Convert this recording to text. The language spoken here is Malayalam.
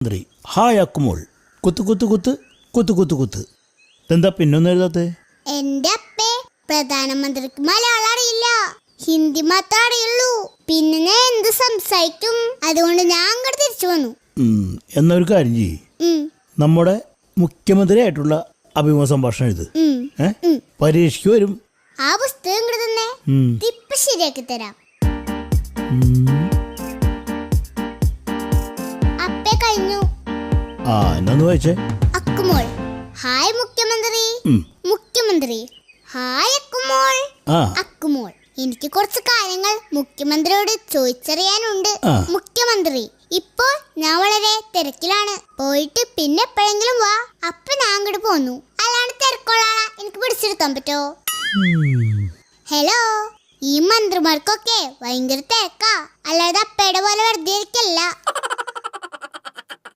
മന്ത്രി ഹായ് അക്കുമോൾ കുത്ത് കുത്ത് കുത്ത് കുത്ത് കുത്ത് കുത്ത്. എന്താ പിന്നൊന്നും എഴുതാത്തെ? എന്റെ അപ്പേ, പ്രധാനമന്ത്രിക്ക് മലയാളം അറിയില്ല, ഹിന്ദി മാത്രമേ അറിയുള്ളൂ. പിന്നെ ഞാൻ എന്ത് സംസാരിക്കും? അതുകൊണ്ട് ഞാൻ അങ്ങോട്ട് തിരിച്ചു വന്നു. എന്നൊരു കാര്യം ചെയ്യ്, നമ്മുടെ മുഖ്യമന്ത്രിയായിട്ടുള്ള അഭിമുഖ സംഭാഷണം എഴുത്. പരീക്ഷയ്ക്ക് വരും. ആ പുസ്തകം ഇങ്ങോട്ട് തന്നെ, ഇപ്പൊ ശരിയാക്കി തരാം. അപ്പേ കഴിഞ്ഞു. എന്നൊന്ന് വായിച്ചേ. അക്കുമോൾ ഹായ് മുഖ്യമന്ത്രി. മുഖ്യമന്ത്രി ഹായ് അക്കുമോൾ. അക്കുമോൾ എനിക്ക് കുറച്ച് കാര്യങ്ങൾ മുഖ്യമന്ത്രിയോട് ചോദിച്ചറിയാനുണ്ട്. മുഖ്യമന്ത്രി ഇപ്പോൾ ഞാൻ വളരെ തിരക്കിലാണ്, പോയിട്ട് പിന്നെ എപ്പോഴെങ്കിലും വാ. അപ്പൊ ഞാൻ അങ്ങോട്ട് പോന്നു. അല്ലാണ്ട് തിരക്കുള്ളാളാ എനിക്ക് പിടിച്ചെടുത്താൻ പറ്റോ? ഹലോ, ഈ മന്ത്രിമാർക്കൊക്കെ ഭയങ്കര തിരക്കാ, അല്ലാതെ അപ്പയുടെ പോലെ വെറുതെ ഇരിക്കല്ല.